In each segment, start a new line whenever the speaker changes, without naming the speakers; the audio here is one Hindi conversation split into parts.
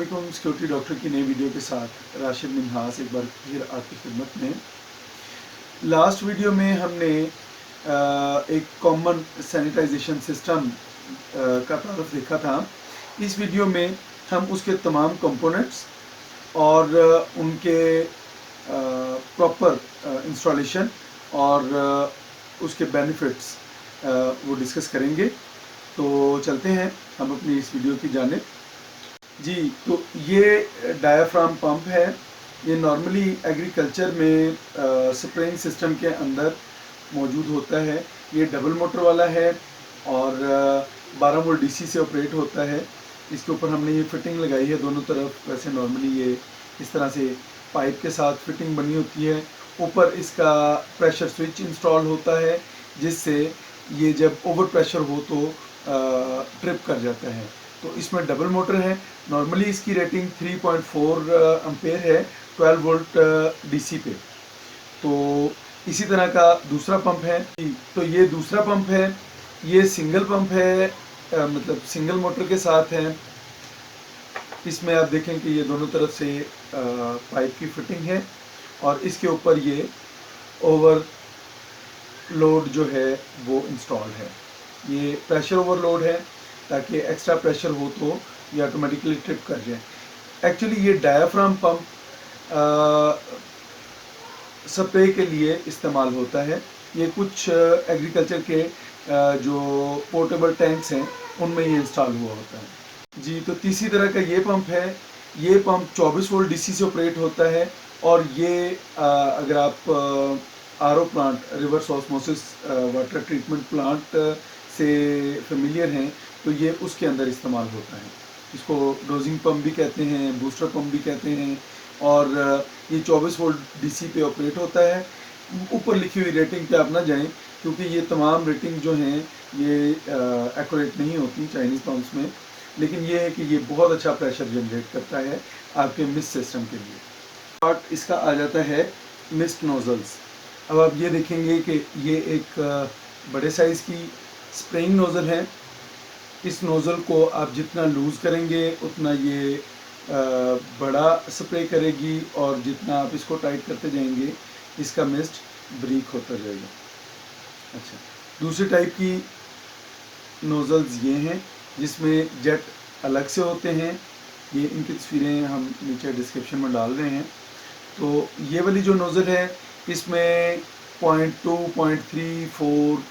अस्सलामुअलैकुम। सिक्योरिटी डॉक्टर की नई वीडियो के साथ राशिद मिन्हास एक बार फिर आपकी खिदमत में। लास्ट वीडियो में हमने एक कॉमन सैनिटाइजेशन सिस्टम का तारुफ देखा था। इस वीडियो में हम उसके तमाम कंपोनेंट्स और उनके प्रॉपर इंस्टॉलेशन और उसके बेनिफिट्स वो डिस्कस करेंगे। तो चलते हैं हम अपनी इस वीडियो की जानिब। जी, तो ये डायाफ्राम पंप है। ये नॉर्मली एग्रीकल्चर में स्प्रेइंग सिस्टम के अंदर मौजूद होता है। ये डबल मोटर वाला है और 12 वोल्ट डीसी से ऑपरेट होता है। इसके ऊपर हमने ये फिटिंग लगाई है दोनों तरफ। वैसे नॉर्मली ये इस तरह से पाइप के साथ फिटिंग बनी होती है। ऊपर इसका प्रेशर स्विच इंस्टॉल होता है, जिससे ये जब ओवर प्रेशर हो तो ट्रिप कर जाता है। तो इसमें डबल मोटर है। नॉर्मली इसकी रेटिंग 3.4 एम्पेयर है 12 वोल्ट डीसी पे। तो इसी तरह का दूसरा पंप है। तो ये दूसरा पंप है, ये सिंगल पंप है, मतलब सिंगल मोटर के साथ है। इसमें आप देखें कि ये दोनों तरफ से पाइप की फिटिंग है और इसके ऊपर ये ओवरलोड जो है वो इंस्टॉल है। ये प्रेशर ओवरलोड है ताकि एक्स्ट्रा प्रेशर हो तो ये ऑटोमेटिकली ट्रिप कर जाए। एक्चुअली ये डायाफ्राम पंप स्प्रे के लिए इस्तेमाल होता है। ये कुछ एग्रीकल्चर के जो पोर्टेबल टैंक्स हैं उनमें ये इंस्टॉल हुआ होता है। जी, तो तीसरी तरह का ये पंप है। ये पंप 24 वोल्ट डीसी से ऑपरेट होता है और ये अगर आप RO plant, reverse osmosis water treatment plant से फेमिलियर हैं तो ये उसके अंदर इस्तेमाल होता है। इसको डोजिंग पंप भी कहते हैं, बूस्टर पंप भी कहते हैं और ये 24 वोल्ट डीसी पे ऑपरेट होता है। ऊपर लिखी हुई रेटिंग पे आप ना जाएं, क्योंकि ये तमाम रेटिंग जो हैं ये एक्यूरेट नहीं होती चाइनीज़ पंप्स में। लेकिन ये है कि ये बहुत अच्छा प्रेशर जनरेट करता है आपके मिस्ट सिस्टम के लिए। पार्ट इसका आ जाता है मिस्ट नोजल्स। अब आप ये देखेंगे कि ये एक बड़े साइज़ की स्प्रेइंग नोज़ल है। इस नोज़ल को आप जितना लूज़ करेंगे उतना ये बड़ा स्प्रे करेगी और जितना आप इसको टाइट करते जाएंगे इसका मिस्ट ब्रीक होता जाएगा। अच्छा, दूसरी टाइप की नोज़ल्स ये हैं जिसमें जेट अलग से होते हैं। ये इनकी तस्वीरें हम नीचे डिस्क्रिप्शन में डाल रहे हैं। तो ये वाली जो नोज़ल है इसमें 0.2, 0.3, 4,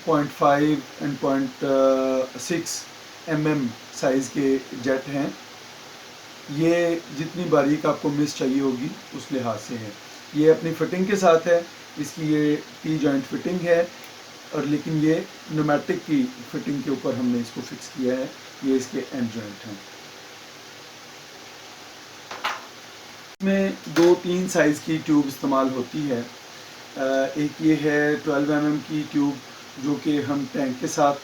0.5 एंड 0.6 mm साइज़ के जेट हैं। ये जितनी बारीक आपको मिस्ट चाहिए होगी उस लिहाज से है। ये अपनी फिटिंग के साथ है। इसकी ये टी जॉइंट फिटिंग है और लेकिन ये न्यूमेटिक की फिटिंग के ऊपर हमने इसको फिक्स किया है। ये इसके एंड जॉइंट हैं। इसमें 2-3 साइज़ की ट्यूब इस्तेमाल होती है। एक ये है 12 mm की ट्यूब जो कि हम टैंक के साथ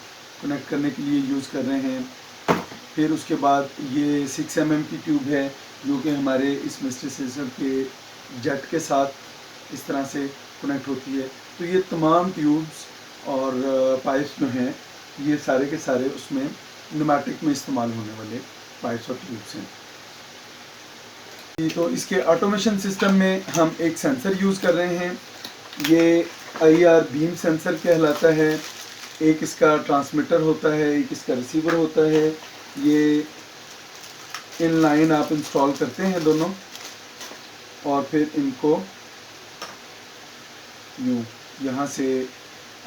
कनेक्ट करने के लिए यूज़ कर रहे हैं। फिर उसके बाद ये 6 mm की ट्यूब है जो कि हमारे इस मिस्टर सिस्टम के जेट के साथ इस तरह से कनेक्ट होती है। तो ये तमाम ट्यूब्स और पाइप्स जो हैं ये सारे के सारे उसमें न्यूमेटिक में इस्तेमाल होने वाले पाइप्स और ट्यूब्स हैं। तो इसके ऑटोमेशन सिस्टम में हम एक सेंसर यूज़ कर रहे हैं। ये IR बीम सेंसर कहलाता है। एक इसका ट्रांसमीटर होता है, एक इसका रिसीवर होता है। ये इन लाइन आप इंस्टॉल करते हैं दोनों और फिर इनको यूँ यहाँ से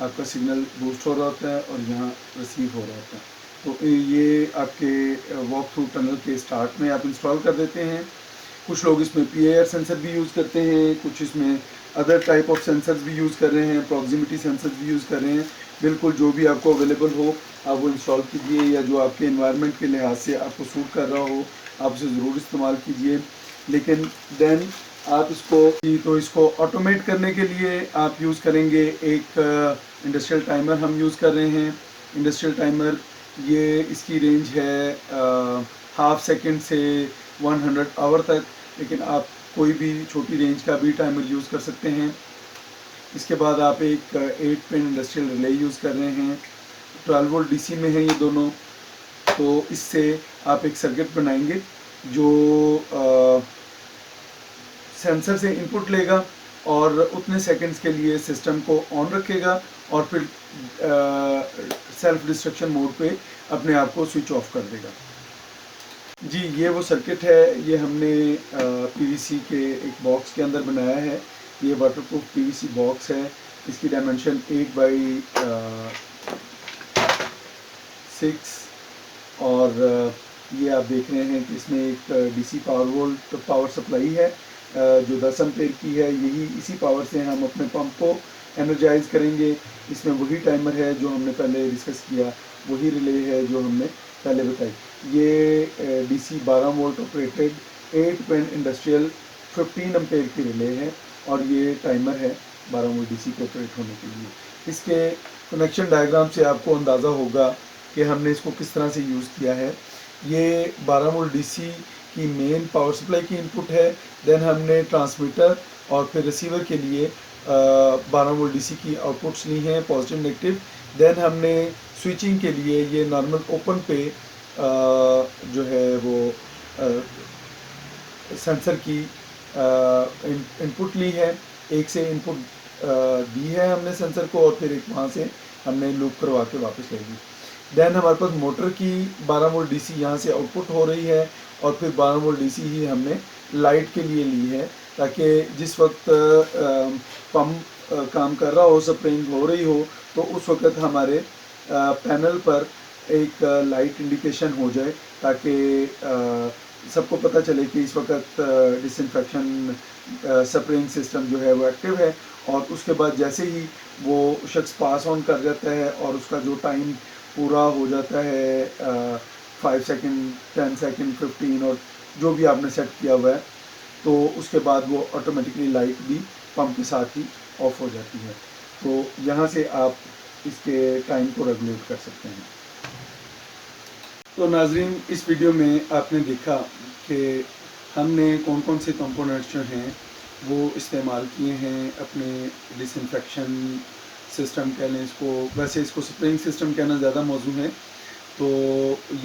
आपका सिग्नल बूस्ट हो रहा होता है और यहाँ रिसीव हो रहा होता है। तो ये आपके वॉक थ्रू टनल के स्टार्ट में आप इंस्टॉल कर देते हैं। कुछ लोग इसमें PIR सेंसर भी यूज़ करते हैं, कुछ इसमें अदर टाइप ऑफ सेंसर्स भी यूज़ कर रहे हैं, प्रॉक्सिमिटी सेंसर्स भी यूज़ कर रहे हैं। बिल्कुल जो भी आपको अवेलेबल हो आप वो इंस्टॉल कीजिए, या जो आपके एनवायरनमेंट के लिहाज से आपको सूट कर रहा हो आप उसे ज़रूर इस्तेमाल कीजिए। लेकिन देन आप इसको ऑटोमेट करने के लिए आप यूज़ करेंगे एक इंडस्ट्रियल टाइमर हम यूज़ कर रहे हैं। इंडस्ट्रियल टाइमर ये इसकी रेंज है ½ सेकेंड से 100 आवर तक, लेकिन आप कोई भी छोटी रेंज का भी टाइमर यूज़ कर सकते हैं। इसके बाद आप एक 8 पिन इंडस्ट्रियल रिले यूज़ कर रहे हैं। 12 वोल्ट डीसी में है ये दोनों। तो इससे आप एक सर्किट बनाएंगे जो सेंसर से इनपुट लेगा और उतने सेकंड्स के लिए सिस्टम को ऑन रखेगा और फिर सेल्फ डिस्ट्रक्शन मोड पे अपने आप को स्विच ऑफ कर देगा। जी, ये वो सर्किट है, ये हमने पीवीसी के एक बॉक्स के अंदर बनाया है। ये वाटरप्रूफ पीवीसी बॉक्स है, इसकी डायमेंशन 8 बाई 6 और ये आप देख रहे हैं कि इसमें एक डीसी पावर सप्लाई है जो 10 एम्पेयर की है। यही इसी पावर से हम अपने पंप को एनर्जाइज करेंगे। इसमें वही टाइमर है जो हमने पहले डिस्कस किया, वही रिले है जो हमने पहले बताई। ये DC 12 volt operated 8 pin industrial 15 ampere की रिले है और ये टाइमर है 12 वोल्ट डीसी को ऑपरेट होने के लिए। इसके कनेक्शन डायग्राम से आपको अंदाज़ा होगा कि हमने इसको किस तरह से यूज़ किया है। ये 12 वोल्ट डीसी की मेन पावर सप्लाई की इनपुट है। देन हमने ट्रांसमीटर और फिर रिसीवर के लिए 12 वोल्ट डीसी की आउटपुट्स ली हैं, पॉजिटिव नेगेटिव। देन हमने स्विचिंग के लिए ये नॉर्मल ओपन पे जो है वो सेंसर की इनपुट ली है। एक से इनपुट दी है हमने सेंसर को और फिर एक वहाँ से हमने लूप करवा के वापस ले ली। देन हमारे पास मोटर की 12 वोल्ट डीसी यहाँ से आउटपुट हो रही है और फिर 12 वोल्ट डीसी ही हमने लाइट के लिए ली है ताकि जिस वक्त पंप काम कर रहा हो, स्प्रिंग हो रही हो, तो उस वक्त हमारे पैनल पर एक लाइट इंडिकेशन हो जाए ताकि सबको पता चले कि इस वक्त डिसइंफेक्शन स्प्रिंग सिस्टम जो है वो एक्टिव है। और उसके बाद जैसे ही वो शख्स पास ऑन कर जाता है और उसका जो टाइम पूरा हो जाता है 5 सेकंड, 10 सेकंड, 15 और जो भी आपने सेट किया हुआ है, तो उसके बाद वो ऑटोमेटिकली लाइट भी पंप के साथ ही ऑफ हो जाती है। तो यहाँ से आप इसके टाइम को रेगुलेट कर सकते हैं। तो नाजरीन, इस वीडियो में आपने देखा कि हमने कौन कौन से कंपोनेंट्स जो हैं वो इस्तेमाल किए हैं अपने डिसइंफेक्शन सिस्टम कह लें इसको, वैसे इसको स्प्रेइंग सिस्टम कहना ज़्यादा मौजूद है। तो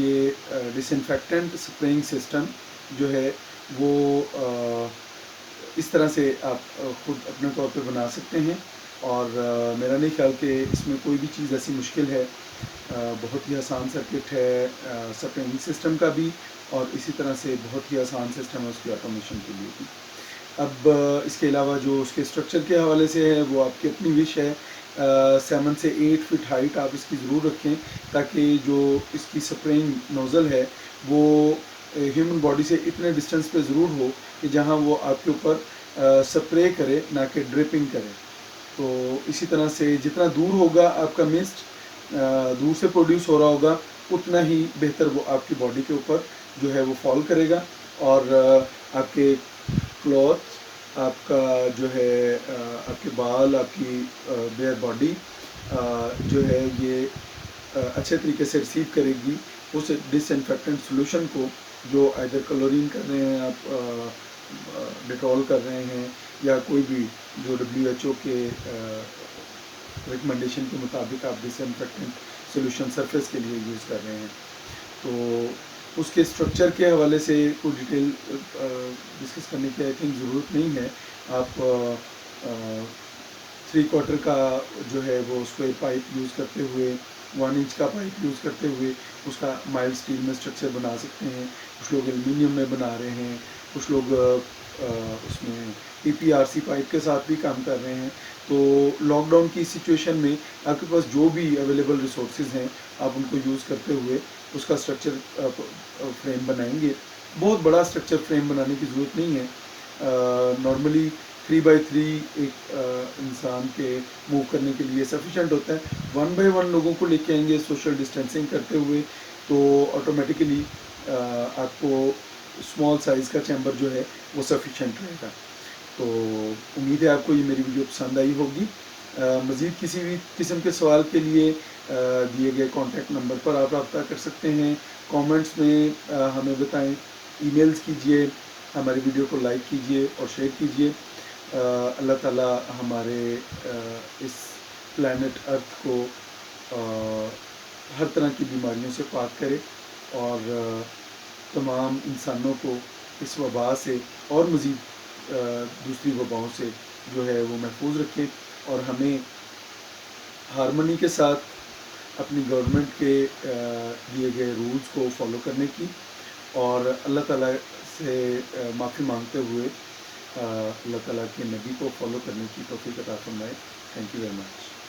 ये डिसइंफेक्टेंट स्प्रेइंग सिस्टम जो है वो इस तरह से आप खुद अपने तौर पे बना सकते हैं और मेरा नहीं ख्याल कि इसमें कोई भी चीज़ ऐसी मुश्किल है। बहुत ही आसान सर्किट है स्प्रेइंग सिस्टम का भी और इसी तरह से बहुत ही आसान सिस्टम है उसकी ऑटोमेशन के लिए भी। अब इसके अलावा जो उसके स्ट्रक्चर के हवाले से है वो आपकी अपनी विश है। 7 से 8 फीट हाइट आप इसकी ज़रूर रखें ताकि जो इसकी स्प्रेइंग नोज़ल है वो ह्यूमन बॉडी से इतने डिस्टेंस पे ज़रूर हो कि जहां वो आपके ऊपर स्प्रे करे, ना कि ड्रिपिंग करे। तो इसी तरह से जितना दूर होगा आपका मिस्ट दूर से प्रोड्यूस हो रहा होगा, उतना ही बेहतर वो आपकी बॉडी के ऊपर जो है वो फॉल करेगा और आपके क्लॉथ, आपका जो है आपके बाल, आपकी बेयर बॉडी जो है ये अच्छे तरीके से रिसीव करेगी उस डिसइंफेक्टेंट सॉल्यूशन को जो आइदर क्लोरीन कर रहे हैं आप, डिटॉल कर रहे हैं या कोई भी जो WHO के रिकमेंडेशन के मुताबिक आप डिसइंफेक्टेंट सॉल्यूशन सरफेस के लिए यूज़ कर रहे हैं। तो उसके स्ट्रक्चर के हवाले से कोई डिटेल डिस्कस करने की आई थिंक ज़रूरत नहीं है। आप 3/4 का जो है वो स्क्वायर पाइप यूज़ करते हुए, 1 इंच का पाइप यूज़ करते हुए उसका माइल्ड स्टील में स्ट्रक्चर बना सकते हैं। कुछ लोग एल्युमिनियम में बना रहे हैं, कुछ लोग उसमें PPRC पाइप के साथ भी काम कर रहे हैं। तो लॉकडाउन की सिचुएशन में आपके पास जो भी अवेलेबल रिसोर्सेज हैं आप उनको यूज़ करते हुए उसका स्ट्रक्चर फ्रेम बनाएंगे। बहुत बड़ा स्ट्रक्चर फ्रेम बनाने की ज़रूरत नहीं है। नॉर्मली 3x3 एक इंसान के मूव करने के लिए सफिशेंट होता है। 1 बाय 1 लोगों को लेके आएंगे सोशल डिस्टेंसिंग करते हुए, तो ऑटोमेटिकली आपको स्मॉल साइज़ का चैम्बर जो है वो सफिशेंट रहेगा। तो उम्मीद है आपको ये मेरी वीडियो पसंद आई होगी। मज़ीद किसी भी किस्म के सवाल के लिए दिए गए कॉन्टैक्ट नंबर पर आप रब्ता कर सकते हैं। कमेंट्स में हमें बताएं, ईमेल्स कीजिए, हमारी वीडियो को लाइक कीजिए और शेयर कीजिए। अल्लाह ताला हमारे इस प्लैनेट अर्थ को हर तरह की बीमारियों से पाक करे और तमाम इंसानों को इस वबा से और मज़ीद दूसरी वबाओं से जो है वो महफूज रखे, और हमें हारमनी के साथ अपनी गवर्नमेंट के दिए गए रूल्स को फॉलो करने की और अल्लाह ताला से माफ़ी मांगते हुए अल्लाह ताला के नबी को फॉलो करने की तौफीक अता फरमाए। Thank you very much.